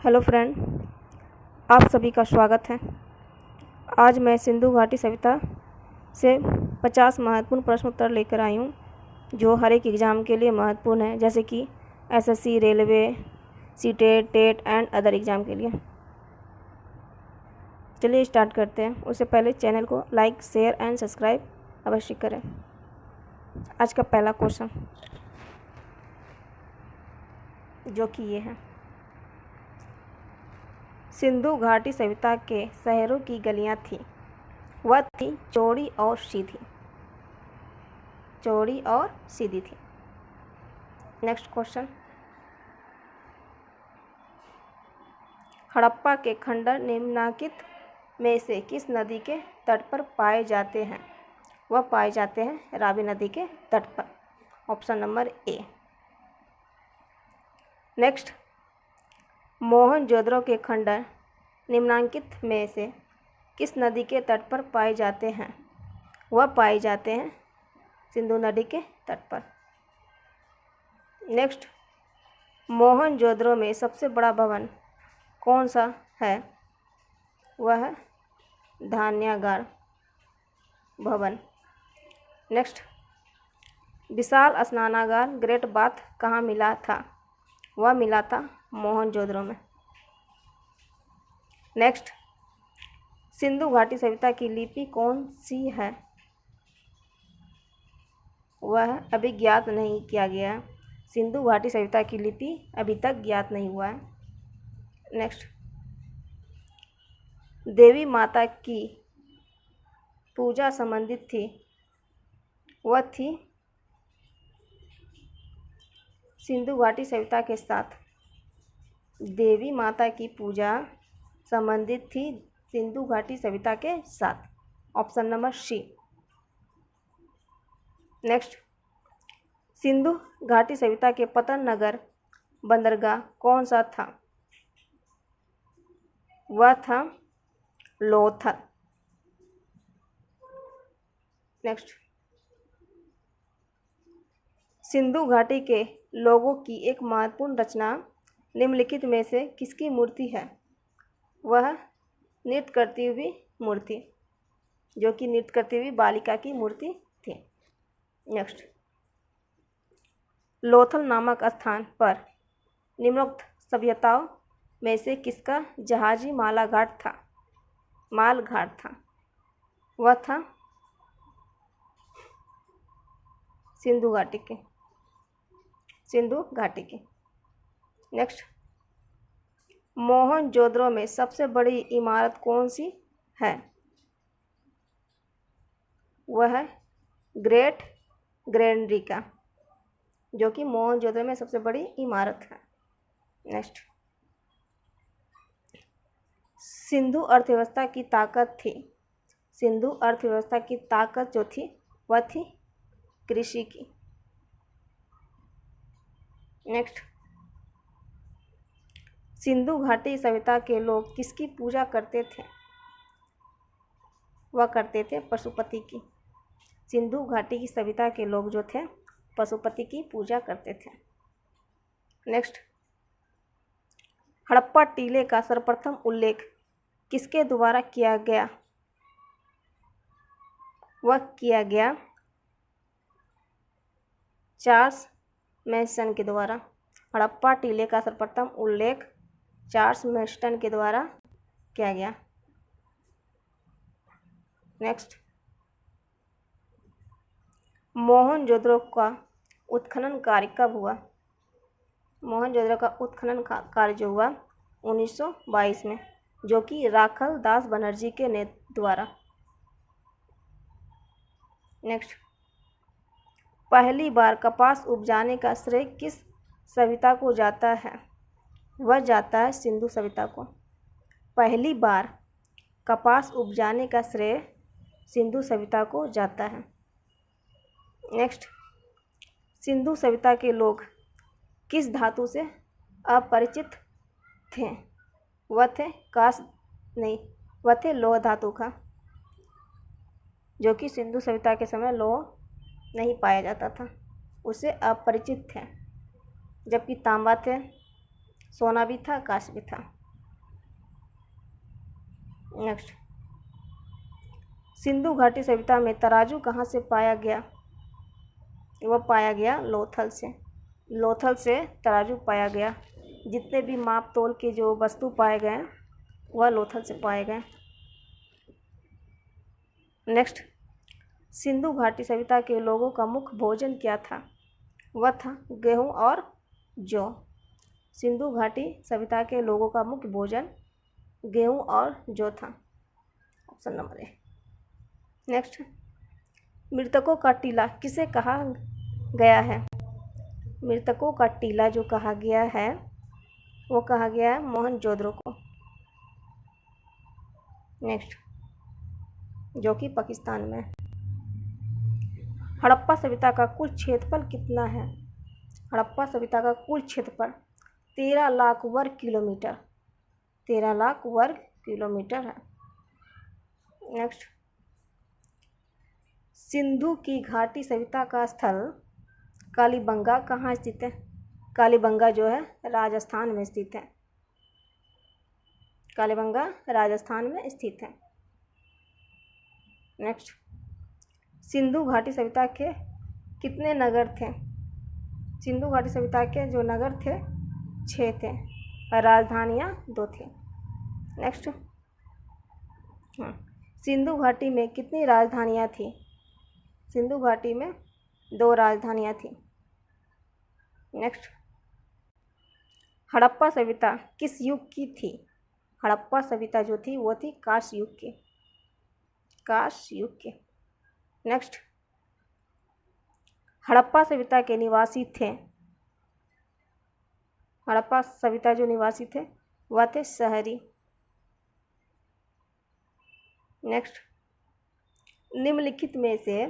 Hello friend, आप सभी का स्वागत है। आज मैं सिंधु घाटी सभ्यता से 50 महत्वपूर्ण प्रश्न उत्तर लेकर आई हूँ जो हर एक एग्ज़ाम के लिए महत्वपूर्ण है, जैसे कि SSC, railway, CTET, TET and other exam के लिए। चलिए स्टार्ट करते हैं। उससे पहले चैनल को लाइक, शेयर एंड सब्सक्राइब अवश्य करें। आज का पहला क्वेश्चन जो कि ये है, सिंधु घाटी सभ्यता के शहरों की गलियां थीं, वह थी चौड़ी और सीधी। चौड़ी और सीधी थी। नेक्स्ट क्वेश्चन, हड़प्पा के खंडर निम्नलिखित में से किस नदी के तट पर पाए जाते हैं? वह पाए जाते हैं रावी नदी के तट पर। Option number A. Next, Mohenjodaro के खंडर निम्नलिखित में से किस नदी के तट पर पाए जाते हैं? वह पाए जाते हैं सिंधु नदी के तट पर। नेक्स्ट, मोहनजोदड़ो में सबसे बड़ा भवन कौन सा है? वह है धान्यागार भवन। नेक्स्ट, विशाल स्नानागार ग्रेट बाथ कहाँ मिला था? वह मिला था मोहनजोदड़ो में। नेक्स्ट, सिंधु घाटी सभ्यता की लिपि कौन सी है? वह अभी ज्ञात नहीं किया गया। सिंधु घाटी सभ्यता की लिपि अभी तक ज्ञात नहीं हुआ है। नेक्स्ट, देवी माता की पूजा संबंधित थी, वह थी सिंधु घाटी सभ्यता के साथ। देवी माता की पूजा संबंधित थी सिंधु घाटी सभ्यता के साथ। Option number C. Next, Sindhu घाटी सभ्यता के पतन नगर बंदरगाह कौन सा था? वह था लोथल। नेक्स्ट, सिंधु घाटी के लोगों की एक महत्वपूर्ण रचना निम्नलिखित में से किसकी मूर्ति है? वह नृत्य करती हुई मूर्ति, जो कि नृत्य करती हुई बालिका की मूर्ति थी। नेक्स्ट, लोथल नामक स्थान पर निम्नोक्त सभ्यताओं में से किसका जहाजी मालघाट था? वह था सिंधु घाटी के। नेक्स्ट, मोहनजोदड़ो में सबसे बड़ी इमारत कौन सी है? वह है ग्रेट ग्रैंडरी का, जो कि मोहनजोदड़ो में सबसे बड़ी इमारत है। नेक्स्ट, सिंधु अर्थव्यवस्था की ताकत थी। सिंधु अर्थव्यवस्था की ताकत जो थी वह थी कृषि की। नेक्स्ट, सिंधु घाटी सभ्यता के लोग किसकी पूजा करते थे? वह करते थे पशुपति की। सिंधु घाटी की सभ्यता के लोग जो थे पशुपति की पूजा करते थे। नेक्स्ट, हड़प्पा टीले का सर्वप्रथम उल्लेख किसके द्वारा किया गया? वह किया गया चार्ल्स मैसन के द्वारा। हड़प्पा टीले का सर्वप्रथम उल्लेख चार्ल्स मैसन के द्वारा किया गया। नेक्स्ट, मोहनजोदड़ो का उत्खनन कार्य कब हुआ? मोहनजोदड़ो का उत्खनन कार्य जो हुआ 1922 में, जो कि राखल दास बनर्जी के द्वारा। नेक्स्ट, पहली बार कपास उपजाने का श्रेय किस सभ्यता को जाता है? वह जाता है सिंधु सभ्यता को। पहली बार कपास उपजाने का श्रेय सिंधु सभ्यता को जाता है। नेक्स्ट, सिंधु सभ्यता के लोग किस धातु से अपरिचित थे? वह थे लौह धातु का, जो कि सिंधु सभ्यता के समय लौह नहीं पाया जाता था, उससे अपरिचित थे। जबकि तांबा थे, सोना भी था, कांस्य भी था। नेक्स्ट, सिंधु घाटी सभ्यता में तराजू कहाँ से पाया गया? वह पाया गया लोथल से। लोथल से तराजू पाया गया। जितने भी माप तोल के जो वस्तु पाए गए वह लोथल से पाए गए। नेक्स्ट, सिंधु घाटी सभ्यता के लोगों का मुख्य भोजन क्या था? वह था गेहूँ और जौ। सिंधु घाटी सभ्यता के लोगों का मुख्य भोजन गेहूँ और जौ था। Option number A. नेक्स्ट, मृतकों का टीला किसे कहा गया है? मृतकों का टीला जो कहा गया है वो कहा गया है मोहनजोदड़ो को। नेक्स्ट, जो कि पाकिस्तान में। हड़प्पा सभ्यता का कुल क्षेत्रफल कितना है? हड़प्पा सभ्यता का कुल क्षेत्रफल 13 लाख वर्ग किलोमीटर। 13 लाख वर्ग किलोमीटर है। नेक्स्ट, सिंधु की घाटी सभ्यता का स्थल कालीबंगा कहाँ स्थित है? कालीबंगा जो है राजस्थान में स्थित है। कालीबंगा राजस्थान में स्थित है। नेक्स्ट, सिंधु घाटी सभ्यता के कितने नगर थे? सिंधु घाटी सभ्यता के जो नगर थे 6 थे और राजधानियाँ 2 थी। नेक्स्ट, सिंधु घाटी में कितनी राजधानियाँ थी? सिंधु घाटी में 2 राजधानियाँ थी। नेक्स्ट, हड़प्पा सभ्यता किस युग की थी? हड़प्पा सभ्यता जो थी वो थी कांस्य युग की। कांस्य युग की। नेक्स्ट, हड़प्पा सभ्यता के निवासी थे। हड़प्पा सभ्यता जो निवासी थे वह थे शहरी। नेक्स्ट, निम्नलिखित में से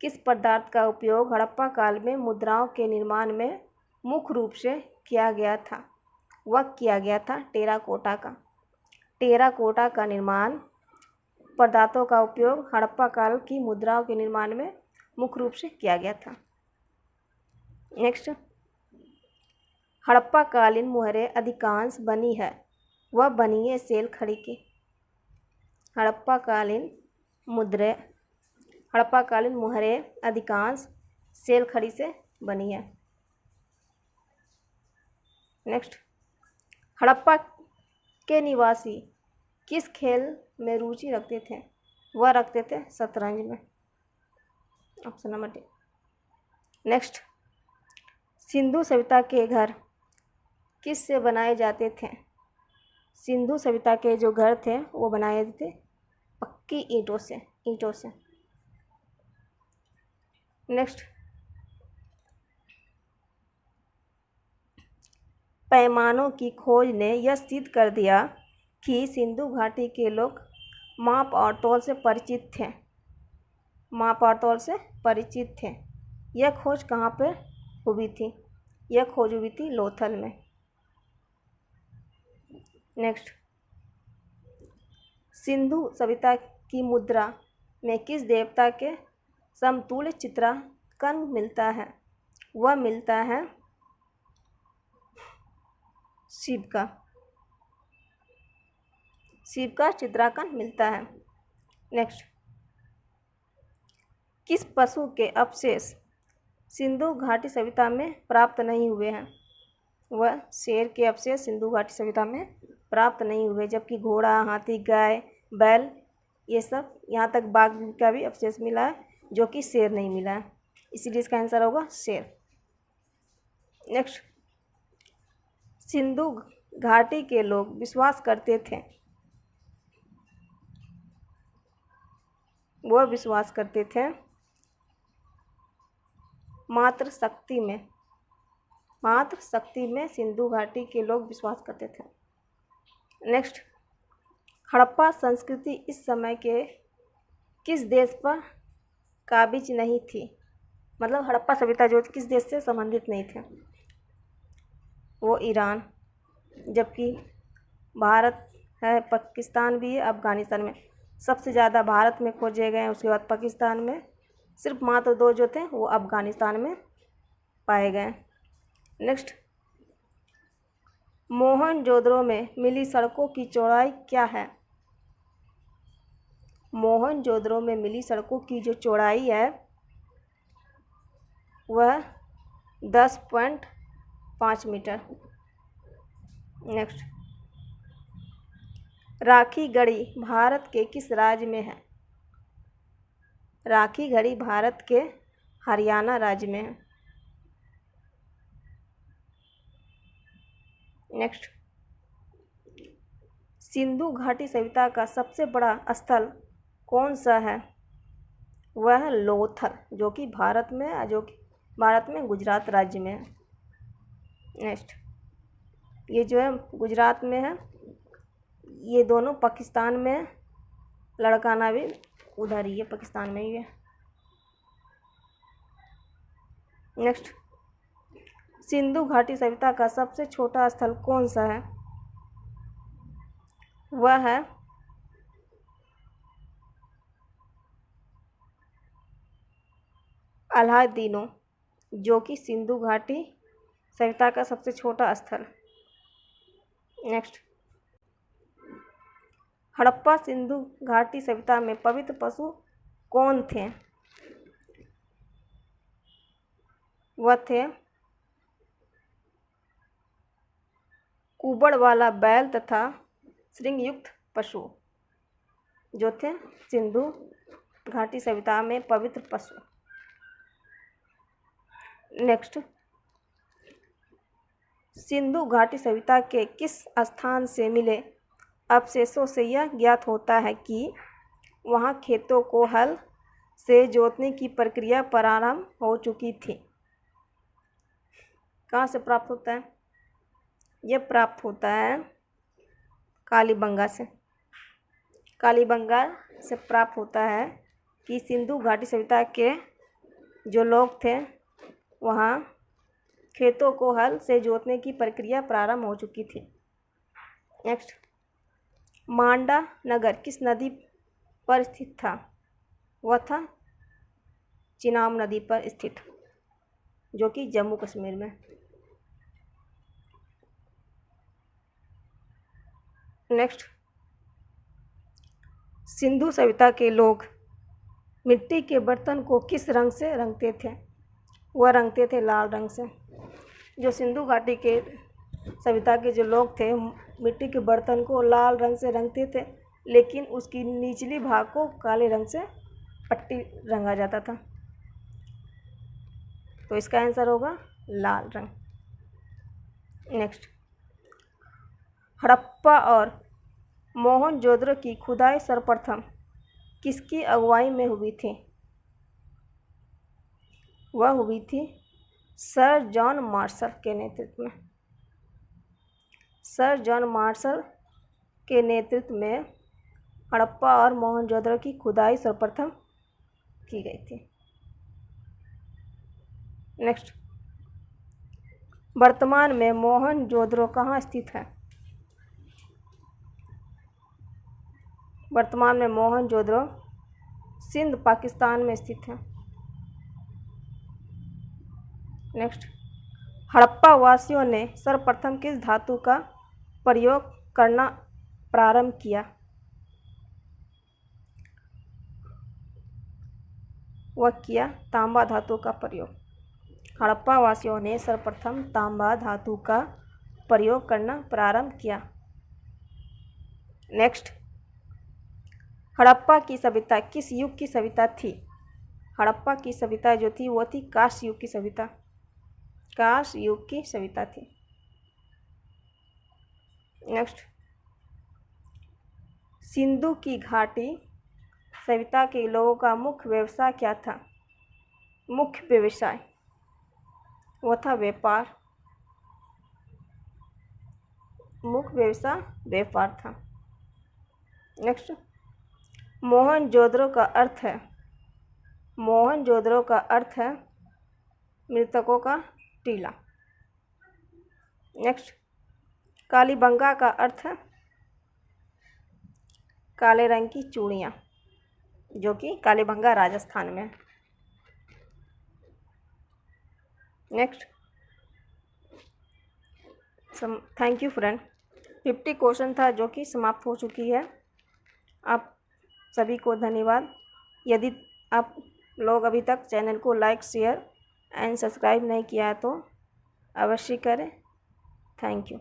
किस पदार्थ का उपयोग हड़प्पा काल में मुद्राओं के निर्माण में मुख्य रूप से किया गया था? वह किया गया था टेराकोटा का। टेराकोटा का निर्माण पदार्थों का उपयोग हड़प्पा काल की मुद्राओं के निर्माण में मुख्य रूप से किया गया था। नेक्स्ट, हड़प्पा कालीन मुहरें अधिकांश बनी है। वह बनी है सेल खड़ी की। हड़प्पा कालीन मुहरें अधिकांश सेल खड़ी से बनी है। नेक्स्ट, हड़प्पा के निवासी किस खेल में रुचि रखते थे? वह रखते थे शतरंज में। Option number D. Next, Sindhu सभ्यता के घर किस से बनाए जाते थे? सिंधु सभ्यता के जो घर थे वो बनाए थे पक्की ईंटों से। नेक्स्ट, पैमानों की खोज ने यह सिद्ध कर दिया कि सिंधु घाटी के लोग माप और तौल से परिचित थे। माप और तौल से परिचित थे। यह खोज कहाँ पर हुई थी? यह खोज हुई थी लोथल में। नेक्स्ट, सिंधु सभ्यता की मुद्रा में किस देवता के समतुल्य चित्रांकन मिलता है? वह मिलता है शिव का चित्रांकन मिलता है। नेक्स्ट, किस पशु के अवशेष सिंधु घाटी सभ्यता में प्राप्त नहीं हुए हैं? वह शेर के अवशेष सिंधु घाटी सभ्यता में प्राप्त नहीं हुए, जबकि घोड़ा, हाथी, गाय, बैल ये सब, यहाँ तक बाघ का भी अवशेष मिला है, जो कि शेर नहीं मिला है। इसीलिए इसका आंसर होगा शेर। नेक्स्ट, सिंधु घाटी के लोग विश्वास करते थे। वह विश्वास करते थे मात्र शक्ति में सिंधु घाटी के लोग विश्वास करते थे। नेक्स्ट, हड़प्पा संस्कृति इस समय के किस देश पर काबिज नहीं थी? मतलब हड़प्पा सभ्यता जो किस देश से संबंधित नहीं थे? वो ईरान, जबकि भारत है, पाकिस्तान भी है, अफ़गानिस्तान में। सबसे ज़्यादा भारत में खोजे गए, उसके बाद पाकिस्तान में, सिर्फ मात्र 2 जो थे वो अफ़गानिस्तान में पाए गए। नेक्स्ट, मोहनजोदड़ो में मिली सड़कों की चौड़ाई क्या है? मोहनजोदड़ो में मिली सड़कों की जो चौड़ाई है वह 10.5 मीटर। नेक्स्ट, राखी गढ़ी भारत के किस राज्य में है? राखी गढ़ी भारत के हरियाणा राज्य में है। नेक्स्ट, सिंधु घाटी सभ्यता का सबसे बड़ा स्थल कौन सा है? वह लोथल, जो कि भारत में गुजरात राज्य में है। नेक्स्ट, ये जो है गुजरात में है, ये दोनों पाकिस्तान में है, लड़काना भी उधर ही है, पाकिस्तान में ही है। नेक्स्ट, सिंधु घाटी सभ्यता का सबसे छोटा स्थल कौन सा है? वह है अलाहादीनो, जो कि सिंधु घाटी सभ्यता का सबसे छोटा स्थल। नेक्स्ट, हड़प्पा सिंधु घाटी सभ्यता में पवित्र पशु कौन थे? वह थे कुबड़ वाला बैल तथा श्रृंगयुक्त पशु, जो थे सिंधु घाटी सभ्यता में पवित्र पशु। नेक्स्ट, सिंधु घाटी सभ्यता के किस स्थान से मिले अवशेषों से यह ज्ञात होता है कि वहाँ खेतों को हल से जोतने की प्रक्रिया प्रारंभ हो चुकी थी? कहाँ से प्राप्त होता है? यह प्राप्त होता है कालीबंगा से। कालीबंगा से प्राप्त होता है कि सिंधु घाटी सभ्यता के जो लोग थे वहाँ खेतों को हल से जोतने की प्रक्रिया प्रारंभ हो चुकी थी। नेक्स्ट, मांडा नगर किस नदी पर स्थित था? वह था चिनाब नदी पर स्थित, जो कि जम्मू कश्मीर में। नेक्स्ट, सिंधु सभ्यता के लोग मिट्टी के बर्तन को किस रंग से रंगते थे? वह रंगते थे लाल रंग से। जो सिंधु घाटी के सभ्यता के जो लोग थे मिट्टी के बर्तन को लाल रंग से रंगते थे, लेकिन उसकी निचली भाग को काले रंग से पट्टी रंगा जाता था। तो इसका आंसर होगा लाल रंग। नेक्स्ट, हड़प्पा और मोहनजोदड़ो की खुदाई सर्वप्रथम किसकी अगुवाई में हुई थी? वह हुई थी सर जॉन मार्शल के नेतृत्व में। सर जॉन मार्शल के नेतृत्व में हड़प्पा और मोहनजोदड़ो की खुदाई सर्वप्रथम की गई थी। नेक्स्ट, वर्तमान में मोहनजोदड़ो कहाँ स्थित है? वर्तमान में मोहनजोदड़ो सिंध पाकिस्तान में स्थित है। नेक्स्ट, हड़प्पा वासियों ने सर्वप्रथम किस धातु का प्रयोग करना प्रारंभ किया? वह किया तांबा धातु का प्रयोग। हड़प्पा वासियों ने सर्वप्रथम तांबा धातु का प्रयोग करना प्रारंभ किया। नेक्स्ट, हड़प्पा की सभ्यता किस युग की सभ्यता थी? हड़प्पा की सभ्यता जो थी वो थी कांस्य युग की सभ्यता। कांस्य युग की सभ्यता थी। नेक्स्ट, सिंधु की घाटी सभ्यता के लोगों का मुख्य व्यवसाय क्या था? मुख्य व्यवसाय वो था व्यापार। मुख्य व्यवसाय व्यापार था। नेक्स्ट, मोहनजोदड़ो का अर्थ है, मोहनजोदड़ो का अर्थ है मृतकों का टीला। नेक्स्ट, कालीबंगा का अर्थ है काले रंग की चूड़ियाँ, जो कि कालीबंगा राजस्थान में है। Next, thank you friend. 50 question था जो कि समाप्त हो चुकी है। आप सभी को धन्यवाद। यदि आप लोग अभी तक चैनल को लाइक, शेयर एंड सब्सक्राइब नहीं किया है तो अवश्य करें। Thank you.